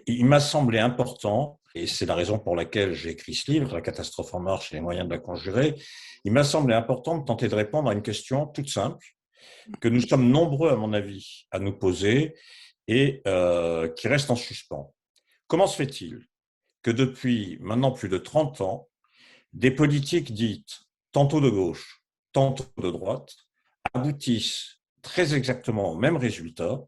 il m'a semblé important, et c'est la raison pour laquelle j'ai écrit ce livre, La catastrophe en marche et les moyens de la conjurer, il m'a semblé important de tenter de répondre à une question toute simple, que nous sommes nombreux, à mon avis, à nous poser et qui reste en suspens. Comment se fait-il que depuis maintenant plus de 30 ans, des politiques dites tantôt de gauche, tantôt de droite, aboutissent très exactement au même résultat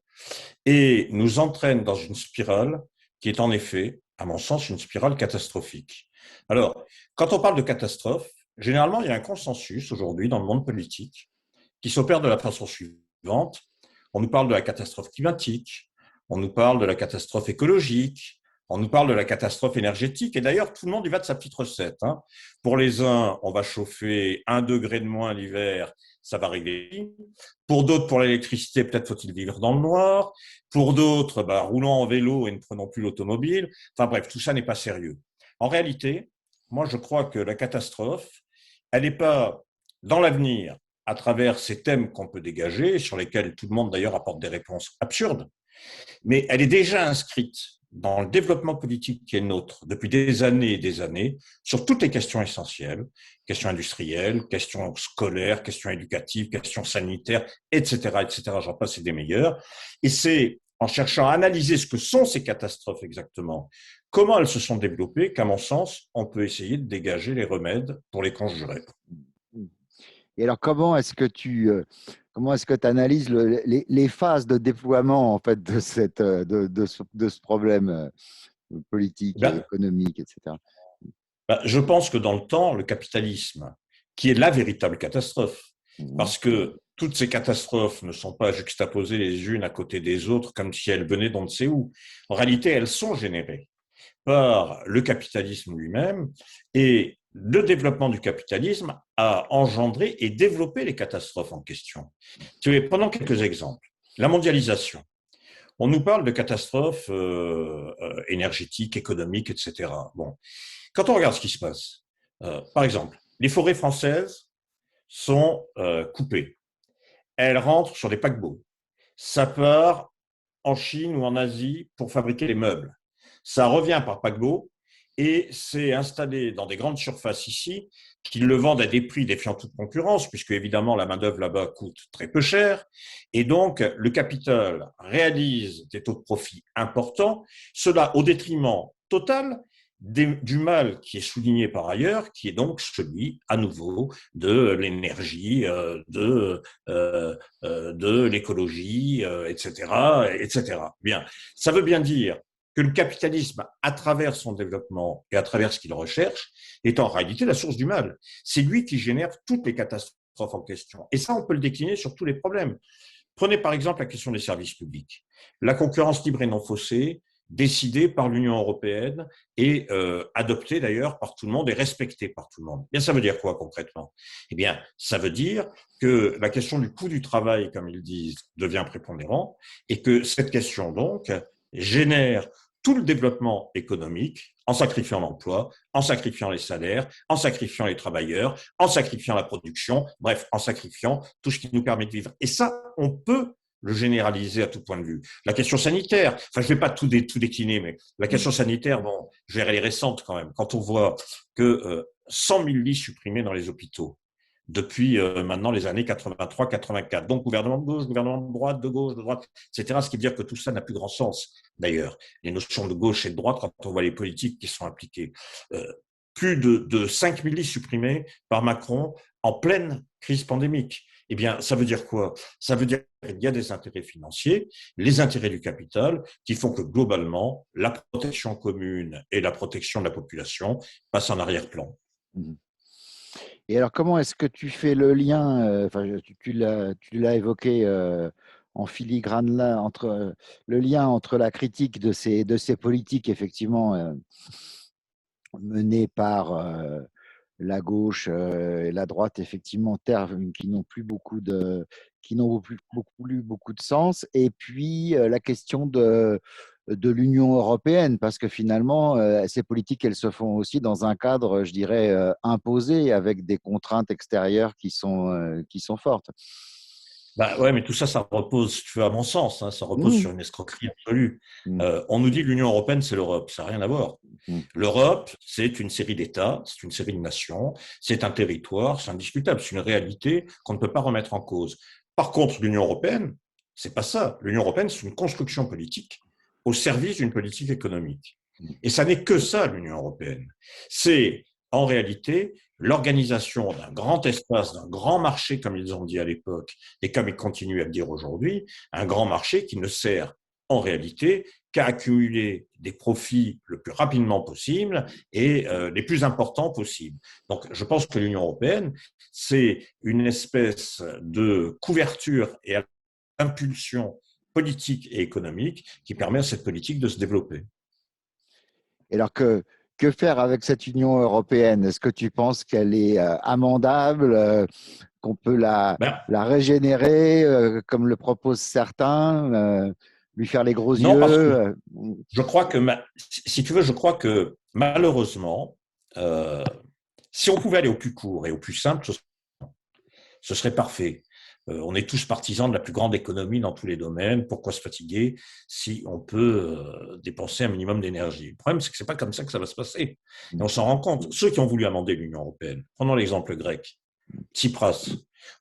et nous entraînent dans une spirale qui est en effet, à mon sens, une spirale catastrophique. Alors, quand on parle de catastrophe, généralement, il y a un consensus aujourd'hui dans le monde politique qui s'opère de la façon suivante. On nous parle de la catastrophe climatique, on nous parle de la catastrophe écologique, on nous parle de la catastrophe énergétique. Et d'ailleurs, tout le monde y va de sa petite recette. Hein. Pour les uns, on va chauffer 1 degré de moins l'hiver, ça va régler. Pour d'autres, pour l'électricité, peut-être faut-il vivre dans le noir. Pour d'autres, roulons en vélo et ne prenons plus l'automobile. Enfin bref, tout ça n'est pas sérieux. En réalité, moi, je crois que la catastrophe, elle n'est pas dans l'avenir, à travers ces thèmes qu'on peut dégager, sur lesquels tout le monde d'ailleurs apporte des réponses absurdes, mais elle est déjà inscrite dans le développement politique qui est nôtre depuis des années et des années, sur toutes les questions essentielles, questions industrielles, questions scolaires, questions éducatives, questions sanitaires, etc., etc., j'en passe et des meilleurs. Et c'est en cherchant à analyser ce que sont ces catastrophes exactement, comment elles se sont développées, qu'à mon sens, on peut essayer de dégager les remèdes pour les conjurer. Et alors, comment est-ce que tu analyses les phases de déploiement en fait de ce problème politique et Ben, économique, etc. Je pense que dans le temps, le capitalisme, qui est la véritable catastrophe, Mhm. parce que toutes ces catastrophes ne sont pas juxtaposées les unes à côté des autres comme si elles venaient d'on ne sait où. En réalité, elles sont générées par le capitalisme lui-même et le développement du capitalisme a engendré et développé les catastrophes en question. Prenons quelques exemples. La mondialisation. On nous parle de catastrophes énergétiques, économiques, etc. Bon, quand on regarde ce qui se passe, par exemple, les forêts françaises sont coupées. Elles rentrent sur des paquebots. Ça part en Chine ou en Asie pour fabriquer les meubles. Ça revient par paquebot et c'est installé dans des grandes surfaces ici qui le vendent à des prix défiant toute concurrence, puisque évidemment la main-d'œuvre là-bas coûte très peu cher. Et donc le capital réalise des taux de profit importants, cela au détriment total du mal qui est souligné par ailleurs, qui est donc celui, à nouveau, de l'énergie, de l'écologie, etc., etc. Bien, ça veut bien dire que le capitalisme, à travers son développement et à travers ce qu'il recherche, est en réalité la source du mal. C'est lui qui génère toutes les catastrophes en question. Et ça, on peut le décliner sur tous les problèmes. Prenez par exemple la question des services publics. La concurrence libre et non faussée, décidée par l'Union européenne et adoptée d'ailleurs par tout le monde et respectée par tout le monde. Bien, ça veut dire quoi concrètement? Eh bien, ça veut dire que la question du coût du travail, comme ils disent, devient prépondérant et que cette question donc génère tout le développement économique en sacrifiant l'emploi, en sacrifiant les salaires, en sacrifiant les travailleurs, en sacrifiant la production, bref, en sacrifiant tout ce qui nous permet de vivre. Et ça, on peut le généraliser à tout point de vue. La question sanitaire, enfin, je ne vais pas tout décliner, mais la question sanitaire, bon, je vais aller récente quand même. Quand on voit que 100 000 lits supprimés dans les hôpitaux depuis maintenant les années 83-84, donc gouvernement de gauche, gouvernement de droite, de gauche, de droite, etc., ce qui veut dire que tout ça n'a plus grand sens, d'ailleurs. Les notions de gauche et de droite, quand on voit les politiques qui sont impliquées. Plus de 5 000 lits supprimés par Macron en pleine crise pandémique. Eh bien, ça veut dire quoi? Ça veut dire qu'il y a des intérêts financiers, les intérêts du capital, qui font que globalement, la protection commune et la protection de la population passent en arrière-plan. Mhm. Et alors, comment est-ce que tu fais le lien, enfin, tu l'as évoqué en filigrane là, entre le lien entre la critique de ces politiques, effectivement, menées par la gauche et la droite, effectivement, termes qui n'ont plus qui n'ont plus beaucoup de sens. Et puis la question de l'Union européenne, parce que finalement, ces politiques, elles se font aussi dans un cadre, je dirais, imposé, avec des contraintes extérieures qui sont fortes. Bah ouais, mais tout ça, ça repose, tu vois, à mon sens, hein, ça repose Mmh, sur une escroquerie absolue. mmh, On nous dit que l'Union européenne, c'est l'Europe. Ça n'a rien à voir. mmh. L'Europe, c'est une série d'États, c'est une série de nations, c'est un territoire, c'est indiscutable, c'est une réalité qu'on ne peut pas remettre en cause. Par contre, l'Union européenne, c'est pas ça. L'Union européenne, c'est une construction politique au service d'une politique économique. Et ça n'est que ça, l'Union européenne. C'est en réalité l'organisation d'un grand espace, d'un grand marché, comme ils ont dit à l'époque, et comme ils continuent à le dire aujourd'hui, un grand marché qui ne sert en réalité qu'à accumuler des profits le plus rapidement possible et les plus importants possibles. Donc, je pense que l'Union européenne, c'est une espèce de couverture et impulsion politique et économique qui permet à cette politique de se développer. Et alors que faire avec cette Union européenne? Est-ce que tu penses qu'elle est amendable, qu'on peut Ben, la régénérer, comme le proposent certains, lui faire les gros non, yeux? parce que je crois que, si tu veux, je crois que malheureusement, euh, si on pouvait aller au plus court et au plus simple, ce serait parfait. On est tous partisans de la plus grande économie dans tous les domaines. Pourquoi se fatiguer si on peut dépenser un minimum d'énergie? Le problème, c'est que ce n'est pas comme ça que ça va se passer. Et on s'en rend compte. Ceux qui ont voulu amender l'Union européenne, prenons l'exemple grec, Tsipras.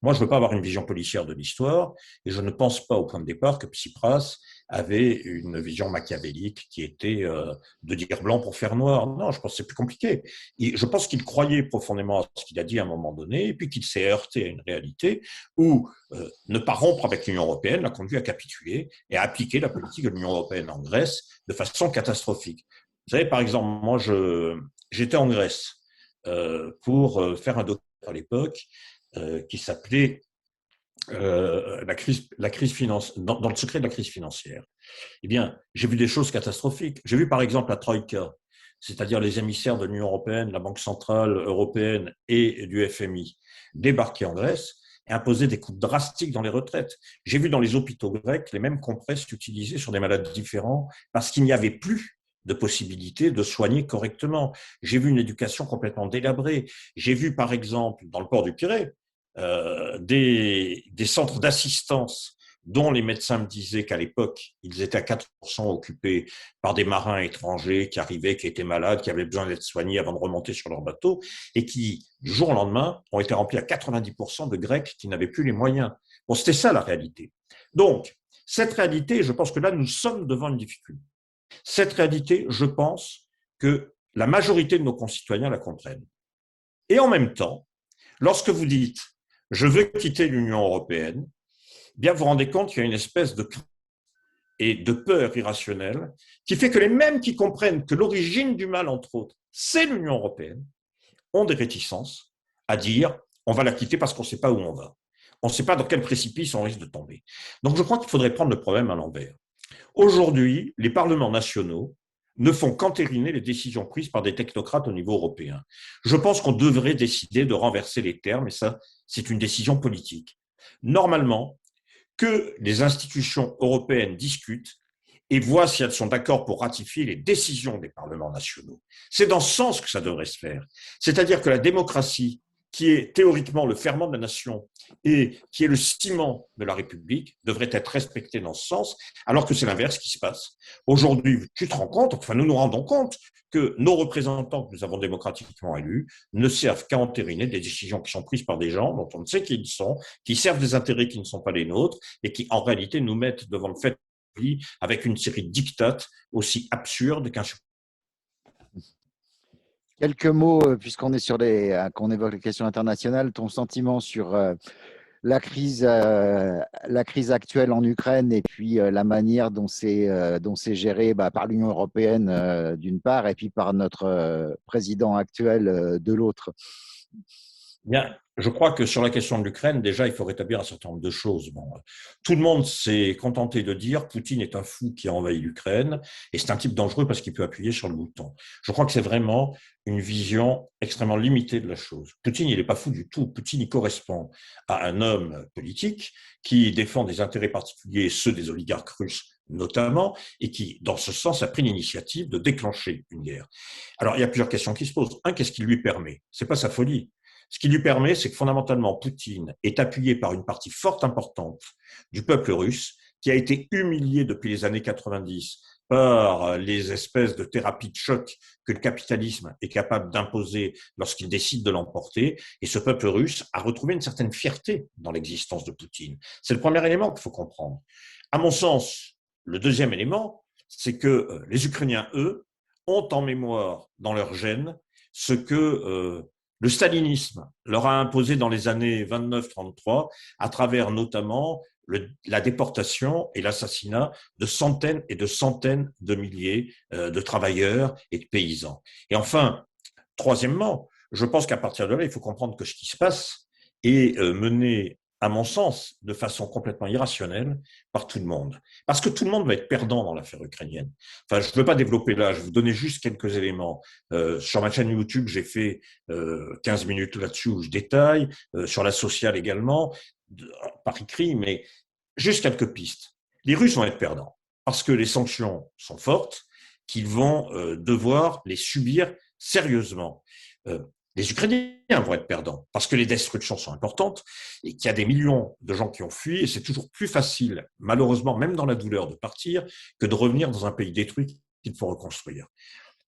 Moi, je ne veux pas avoir une vision policière de l'histoire et je ne pense pas au point de départ que Tsipras avait une vision machiavélique qui était de dire blanc pour faire noir. Non, je pense que c'est plus compliqué. Et je pense qu'il croyait profondément à ce qu'il a dit à un moment donné et puis qu'il s'est heurté à une réalité où ne pas rompre avec l'Union européenne l'a conduit à capituler et à appliquer la politique de l'Union européenne en Grèce de façon catastrophique. Vous savez, par exemple, moi, j'étais en Grèce pour faire un doctorat à l'époque qui s'appelait la crise financière, dans le secret de la crise financière. Eh bien, j'ai vu des choses catastrophiques. J'ai vu par exemple la Troïka, c'est-à-dire les émissaires de l'Union européenne, la Banque centrale européenne et du FMI, débarquer en Grèce et imposer des coupes drastiques dans les retraites. J'ai vu dans les hôpitaux grecs les mêmes compresses utilisées sur des malades différents parce qu'il n'y avait plus de possibilité de soigner correctement. J'ai vu une éducation complètement délabrée. J'ai vu, par exemple, dans le port du Pirée, des centres d'assistance dont les médecins me disaient qu'à l'époque, ils étaient à 4% occupés par des marins étrangers qui arrivaient, qui étaient malades, qui avaient besoin d'être soignés avant de remonter sur leur bateau, et qui, du jour au lendemain, ont été remplis à 90% de Grecs qui n'avaient plus les moyens. Bon, c'était ça la réalité. Donc, cette réalité, je pense que là, nous sommes devant une difficulté. Cette réalité, je pense que la majorité de nos concitoyens la comprennent. Et en même temps, lorsque vous dites je veux quitter l'Union européenne, eh bien vous vous rendez compte qu'il y a une espèce de crainte et de peur irrationnelle qui fait que les mêmes qui comprennent que l'origine du mal, entre autres, c'est l'Union européenne, ont des réticences à dire on va la quitter parce qu'on ne sait pas où on va. On ne sait pas dans quel précipice on risque de tomber. Donc je crois qu'il faudrait prendre le problème à l'envers. Aujourd'hui, les parlements nationaux ne font qu'entériner les décisions prises par des technocrates au niveau européen. Je pense qu'on devrait décider de renverser les termes, et ça, c'est une décision politique. Normalement, que les institutions européennes discutent et voient si elles sont d'accord pour ratifier les décisions des parlements nationaux. C'est dans ce sens que ça devrait se faire. C'est-à-dire que la démocratie, qui est théoriquement le ferment de la nation et qui est le ciment de la République, devrait être respectée dans ce sens, alors que c'est l'inverse qui se passe. Aujourd'hui, tu te rends compte, enfin nous nous rendons compte que nos représentants que nous avons démocratiquement élus ne servent qu'à entériner des décisions qui sont prises par des gens dont on ne sait qui ils sont, qui servent des intérêts qui ne sont pas les nôtres et qui en réalité nous mettent devant le fait avec une série de dictates aussi absurdes qu'insurmontables. Quelques mots, puisqu'on est sur qu'on évoque les questions internationales, ton sentiment sur la crise actuelle en Ukraine et puis la manière dont c'est géré par l'Union européenne d'une part et puis par notre président actuel de l'autre. Bien, je crois que sur la question de l'Ukraine, déjà, il faut rétablir un certain nombre de choses. Bon, tout le monde s'est contenté de dire Poutine est un fou qui a envahi l'Ukraine et c'est un type dangereux parce qu'il peut appuyer sur le bouton. Je crois que c'est vraiment une vision extrêmement limitée de la chose. Poutine, il n'est pas fou du tout. Poutine, il correspond à un homme politique qui défend des intérêts particuliers, ceux des oligarques russes notamment, et qui, dans ce sens, a pris l'initiative de déclencher une guerre. Alors, il y a plusieurs questions qui se posent. Un, qu'est-ce qui lui permet? C'est pas sa folie. Ce qui lui permet, c'est que fondamentalement, Poutine est appuyé par une partie forte importante du peuple russe qui a été humilié depuis les années 90 par les espèces de thérapies de choc que le capitalisme est capable d'imposer lorsqu'il décide de l'emporter. Et ce peuple russe a retrouvé une certaine fierté dans l'existence de Poutine. C'est le premier élément qu'il faut comprendre. À mon sens, le deuxième élément, c'est que les Ukrainiens, eux, ont en mémoire dans leur gène ce que le stalinisme leur a imposé dans les années 29-33 à travers notamment la déportation et l'assassinat de centaines et de centaines de milliers de travailleurs et de paysans. Et enfin, troisièmement, je pense qu'à partir de là, il faut comprendre que ce qui se passe est mené, à mon sens, de façon complètement irrationnelle par tout le monde. Parce que tout le monde va être perdant dans l'affaire ukrainienne. Enfin, je ne veux pas développer là, je vais vous donner juste quelques éléments. Sur ma chaîne YouTube, j'ai fait 15 minutes là-dessus où je détaille, sur la sociale également, par écrit, mais juste quelques pistes. Les Russes vont être perdants parce que les sanctions sont fortes, qu'ils vont devoir les subir sérieusement. Les Ukrainiens vont être perdants parce que les destructions sont importantes et qu'il y a des millions de gens qui ont fui et c'est toujours plus facile, malheureusement, même dans la douleur, de partir que de revenir dans un pays détruit qu'il faut reconstruire.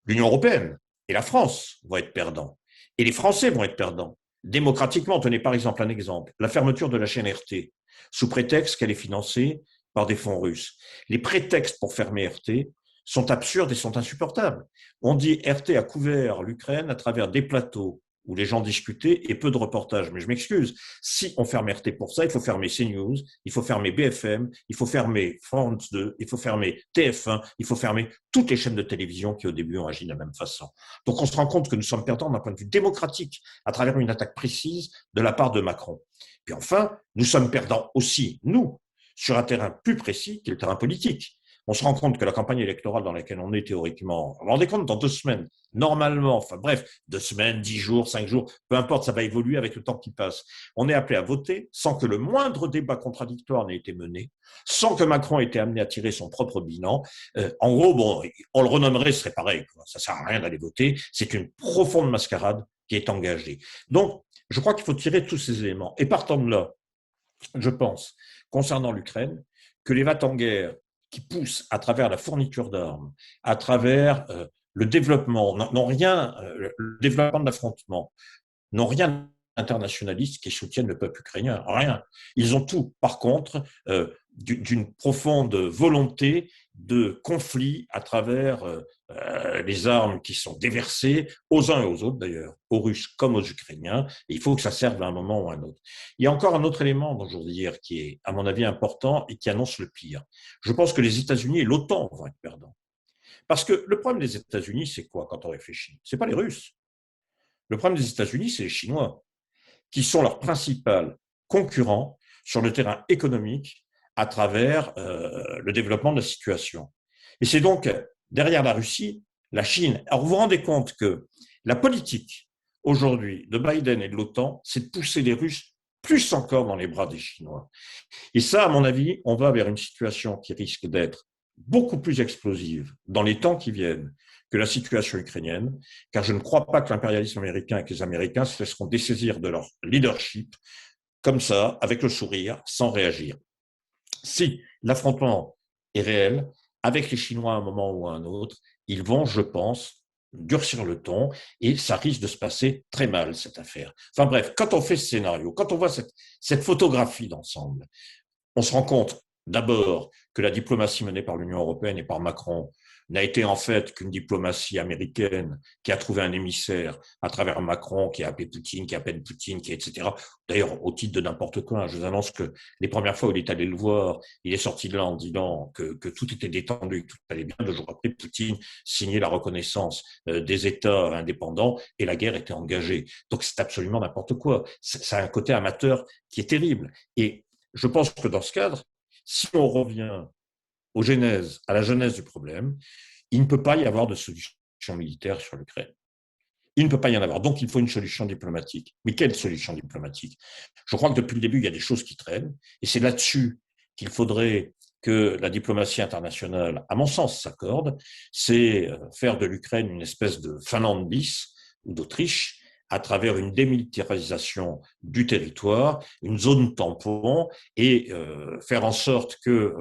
L'Union européenne et la France vont être perdants et les Français vont être perdants. Démocratiquement, tenez par exemple un exemple, la fermeture de la chaîne RT, sous prétexte qu'elle est financée par des fonds russes. Les prétextes pour fermer RT sont absurdes et sont insupportables. On dit RT a couvert l'Ukraine à travers des plateaux où les gens discutaient et peu de reportages. Mais je m'excuse, si on ferme RT pour ça, il faut fermer CNews, il faut fermer BFM, il faut fermer France 2, il faut fermer TF1, il faut fermer toutes les chaînes de télévision qui au début ont agi de la même façon. Donc on se rend compte que nous sommes perdants d'un point de vue démocratique à travers une attaque précise de la part de Macron. Puis enfin, nous sommes perdants aussi, nous, sur un terrain plus précis qui est le terrain politique. On se rend compte que la campagne électorale dans laquelle on est théoriquement, vous vous rendez compte, dans 2 semaines, normalement, enfin bref, 2 semaines, 10 jours, 5 jours, peu importe, ça va évoluer avec le temps qui passe. On est appelé à voter sans que le moindre débat contradictoire n'ait été mené, sans que Macron ait été amené à tirer son propre bilan. En gros, bon, on le renommerait, ce serait pareil, quoi. Ça sert à rien d'aller voter. C'est une profonde mascarade qui est engagée. Donc, je crois qu'il faut tirer tous ces éléments. Et partant de là, je pense, concernant l'Ukraine, que les va-t-en-guerre qui poussent à travers la fourniture d'armes, à travers le développement, n'ont rien, le développement de l'affrontement, n'ont rien internationaliste qui soutiennent le peuple ukrainien. Rien. Ils ont tout, par contre, d'une profonde volonté de conflit à travers les armes qui sont déversées aux uns et aux autres, d'ailleurs, aux Russes comme aux Ukrainiens. Et il faut que ça serve à un moment ou à un autre. Il y a encore un autre élément dont je voudrais dire qui est, à mon avis, important et qui annonce le pire. Je pense que les États-Unis et l'OTAN vont être perdants. Parce que le problème des États-Unis, c'est quoi quand on réfléchit? C'est pas les Russes. Le problème des États-Unis, c'est les Chinois, qui sont leurs principaux concurrents sur le terrain économique à travers le développement de la situation. Et c'est donc derrière la Russie, la Chine. Alors vous vous rendez compte que la politique aujourd'hui de Biden et de l'OTAN, c'est de pousser les Russes plus encore dans les bras des Chinois. Et ça, à mon avis, on va vers une situation qui risque d'être beaucoup plus explosive dans les temps qui viennent que la situation ukrainienne, car je ne crois pas que l'impérialisme américain et que les Américains se laisseront dessaisir de leur leadership comme ça, avec le sourire, sans réagir. Si l'affrontement est réel, avec les Chinois à un moment ou à un autre, ils vont, je pense, durcir le ton et ça risque de se passer très mal, cette affaire. Enfin bref, quand on fait ce scénario, quand on voit cette photographie d'ensemble, on se rend compte d'abord que la diplomatie menée par l'Union européenne et par Macron n'a été en fait qu'une diplomatie américaine qui a trouvé un émissaire à travers Macron, qui a appelé Poutine, qui appelle Poutine, qui etc. D'ailleurs, au titre de n'importe quoi, je vous annonce que les premières fois où il est allé le voir, il est sorti de là en disant que tout était détendu, que tout allait bien. 2 jours après, Poutine signait la reconnaissance des États indépendants et la guerre était engagée. Donc c'est absolument n'importe quoi. Ça a un côté amateur qui est terrible. Et je pense que dans ce cadre, si on revient à la genèse du problème, il ne peut pas y avoir de solution militaire sur l'Ukraine. Il ne peut pas y en avoir. Donc, il faut une solution diplomatique. Mais quelle solution diplomatique? Je crois que depuis le début, il y a des choses qui traînent. Et c'est là-dessus qu'il faudrait que la diplomatie internationale, à mon sens, s'accorde. C'est faire de l'Ukraine une espèce de Finlande bis ou d'Autriche, à travers une démilitarisation du territoire, une zone tampon, et faire en sorte que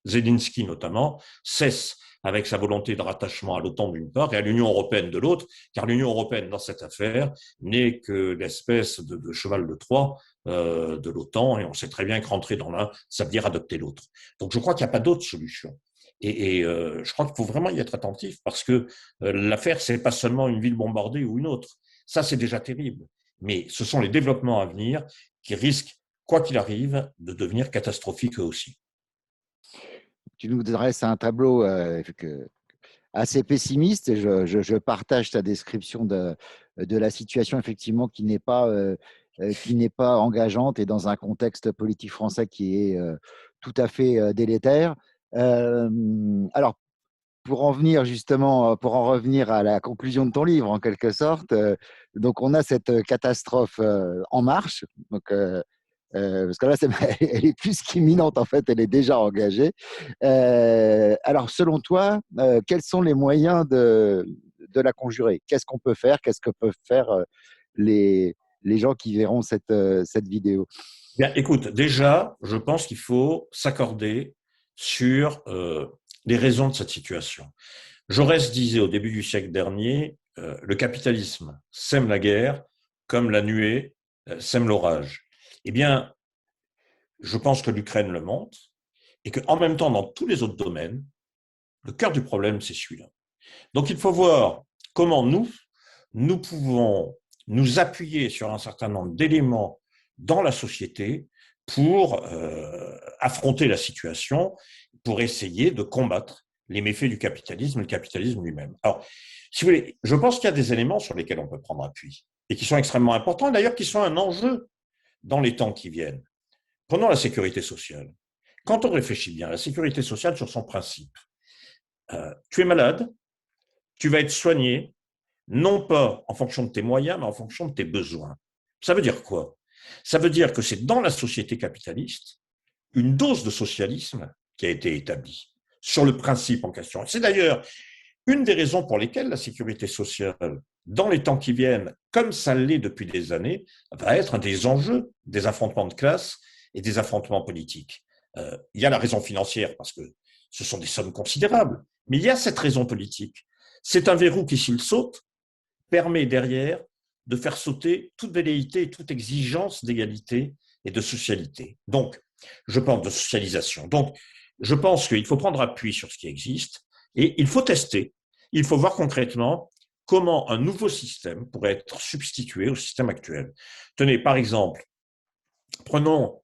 Zelensky, notamment, cesse avec sa volonté de rattachement à l'OTAN d'une part et à l'Union européenne de l'autre, car l'Union européenne, dans cette affaire, n'est que l'espèce de cheval de Troie de l'OTAN, et on sait très bien que rentrer dans l'un, ça veut dire adopter l'autre. Donc je crois qu'il n'y a pas d'autre solution. Et je crois qu'il faut vraiment y être attentif, parce que l'affaire, c'est pas seulement une ville bombardée ou une autre. Ça, c'est déjà terrible. Mais ce sont les développements à venir qui risquent, quoi qu'il arrive, de devenir catastrophiques eux aussi. Tu nous dresses un tableau assez pessimiste, et je partage ta description de la situation, effectivement, qui n'est pas engageante, et dans un contexte politique français qui est tout à fait délétère. Alors, pour en revenir à la conclusion de ton livre, en quelque sorte, donc on a cette catastrophe en marche, donc parce que là, elle est plus qu'imminente, en fait, elle est déjà engagée. Alors, selon toi, quels sont les moyens de la conjurer? Qu'est-ce qu'on peut faire? Qu'est-ce que peuvent faire les gens qui verront cette vidéo? Bien, écoute, déjà, je pense qu'il faut s'accorder sur les raisons de cette situation. Jaurès disait au début du siècle dernier, le capitalisme sème la guerre comme la nuée sème l'orage. Eh bien, je pense que l'Ukraine le montre, et qu'en même temps, dans tous les autres domaines, le cœur du problème, c'est celui-là. Donc, il faut voir comment nous pouvons nous appuyer sur un certain nombre d'éléments dans la société pour affronter la situation, pour essayer de combattre les méfaits du capitalisme et le capitalisme lui-même. Alors, si vous voulez, je pense qu'il y a des éléments sur lesquels on peut prendre appui et qui sont extrêmement importants, et d'ailleurs qui sont un enjeu dans les temps qui viennent. Prenons la sécurité sociale. Quand on réfléchit bien, la sécurité sociale sur son principe, tu es malade, tu vas être soigné, non pas en fonction de tes moyens, mais en fonction de tes besoins. Ça veut dire quoi? Ça veut dire que c'est dans la société capitaliste une dose de socialisme qui a été établie sur le principe en question. C'est d'ailleurs une des raisons pour lesquelles la sécurité sociale, dans les temps qui viennent, comme ça l'est depuis des années, va être un des enjeux des affrontements de classe et des affrontements politiques. Il y a la raison financière, parce que ce sont des sommes considérables, mais il y a cette raison politique. C'est un verrou qui, s'il saute, permet derrière de faire sauter toute velléité et toute exigence d'égalité et de socialité. Donc, je pense de socialisation. Donc, je pense qu'il faut prendre appui sur ce qui existe et il faut tester. Il faut voir concrètement comment un nouveau système pourrait être substitué au système actuel. Tenez, par exemple, prenons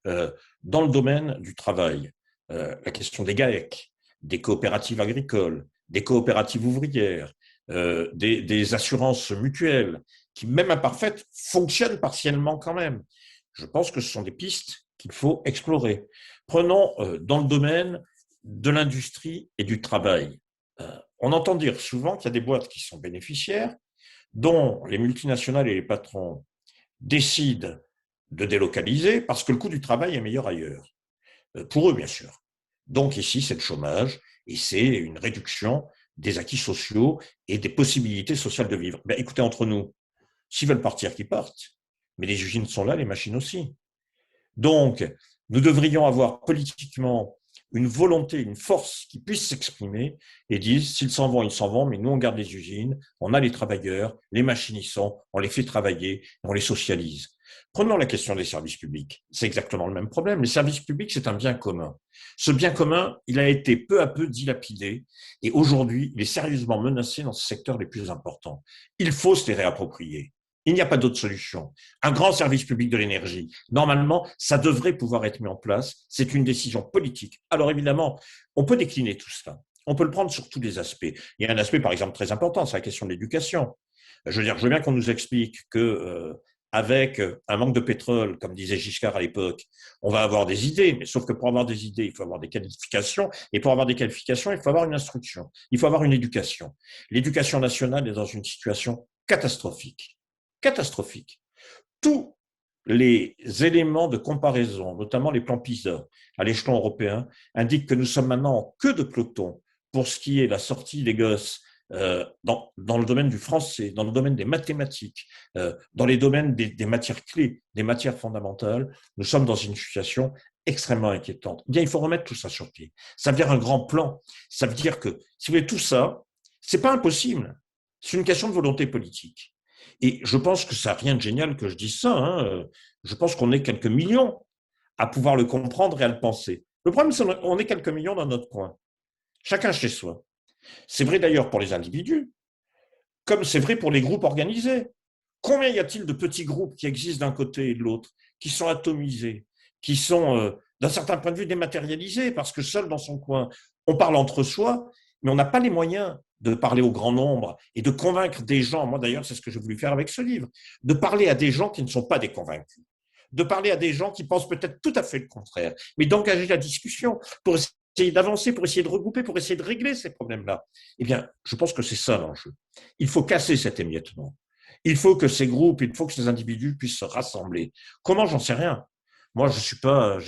dans le domaine du travail la question des GAEC, des coopératives agricoles, des coopératives ouvrières, des assurances mutuelles, qui, même imparfaites, fonctionnent partiellement quand même. Je pense que ce sont des pistes qu'il faut explorer. Prenons dans le domaine de l'industrie et du travail. On entend dire souvent qu'il y a des boîtes qui sont bénéficiaires, dont les multinationales et les patrons décident de délocaliser parce que le coût du travail est meilleur ailleurs. Pour eux, bien sûr. Donc ici, c'est le chômage et c'est une réduction des acquis sociaux et des possibilités sociales de vivre. Ben, écoutez, entre nous, s'ils veulent partir, qu'ils partent. Mais les usines sont là, les machines aussi. Donc, nous devrions avoir politiquement une volonté, une force qui puisse s'exprimer et dire, s'ils s'en vont, ils s'en vont, mais nous, on garde les usines, on a les travailleurs, les machines y sont, on les fait travailler, on les socialise. Prenons la question des services publics. C'est exactement le même problème. Les services publics, c'est un bien commun. Ce bien commun, il a été peu à peu dilapidé et aujourd'hui, il est sérieusement menacé dans ces secteurs les plus importants. Il faut se les réapproprier. Il n'y a pas d'autre solution. Un grand service public de l'énergie, normalement, ça devrait pouvoir être mis en place. C'est une décision politique. Alors évidemment, on peut décliner tout cela. On peut le prendre sur tous les aspects. Il y a un aspect, par exemple, très important, c'est la question de l'éducation. Je veux bien qu'on nous explique que avec un manque de pétrole, comme disait Giscard à l'époque, on va avoir des idées, mais sauf que pour avoir des idées, il faut avoir des qualifications, et pour avoir des qualifications, il faut avoir une instruction, il faut avoir une éducation. L'éducation nationale est dans une situation catastrophique. Catastrophique. Tous les éléments de comparaison, notamment les plans PISA à l'échelon européen, indiquent que nous sommes maintenant en queue de peloton pour ce qui est la sortie des gosses dans le domaine du français, dans le domaine des mathématiques, dans les domaines des matières clés, des matières fondamentales, nous sommes dans une situation extrêmement inquiétante. Eh bien, il faut remettre tout ça sur pied. Ça veut dire un grand plan. Ça veut dire que, si vous voulez, tout ça, c'est pas impossible. C'est une question de volonté politique. Et je pense que ça n'a rien de génial que je dise ça. Hein. Je pense qu'on est quelques millions à pouvoir le comprendre et à le penser. Le problème, c'est qu'on est quelques millions dans notre coin, chacun chez soi. C'est vrai d'ailleurs pour les individus, comme c'est vrai pour les groupes organisés. Combien y a-t-il de petits groupes qui existent d'un côté et de l'autre, qui sont atomisés, qui sont, d'un certain point de vue, dématérialisés, parce que seul dans son coin, on parle entre soi, mais on n'a pas les moyens de parler au grand nombre et de convaincre des gens. Moi, d'ailleurs, c'est ce que j'ai voulu faire avec ce livre, de parler à des gens qui ne sont pas des convaincus, de parler à des gens qui pensent peut-être tout à fait le contraire, mais d'engager la discussion pour essayer d'avancer, pour essayer de regrouper, pour essayer de régler ces problèmes-là. Eh bien, je pense que c'est ça l'enjeu. Il faut casser cet émiettement. Il faut que ces groupes, il faut que ces individus puissent se rassembler. Comment, j'en sais rien. Moi, j'ai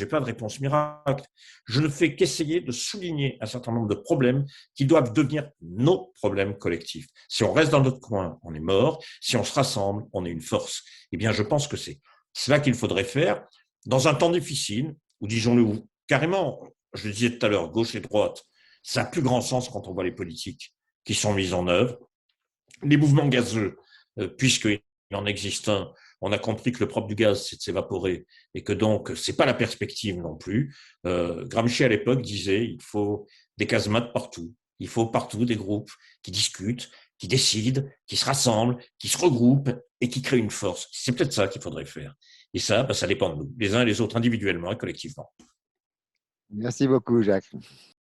pas de réponse miracle. Je ne fais qu'essayer de souligner un certain nombre de problèmes qui doivent devenir nos problèmes collectifs. Si on reste dans notre coin, on est mort. Si on se rassemble, on est une force. Eh bien, je pense que c'est cela qu'il faudrait faire dans un temps difficile, ou disons-le carrément, je le disais tout à l'heure, gauche et droite, ça n'a plus grand sens quand on voit les politiques qui sont mises en œuvre. Les mouvements gazeux, puisqu'il en existe un, on a compris que le propre du gaz, c'est de s'évaporer et que donc, ce n'est pas la perspective non plus. Gramsci, à l'époque, disait il faut des casemates partout. Il faut partout des groupes qui discutent, qui décident, qui se rassemblent, qui se regroupent et qui créent une force. C'est peut-être ça qu'il faudrait faire. Et ça, ça dépend de nous, les uns et les autres, individuellement et collectivement. Merci beaucoup, Jacques.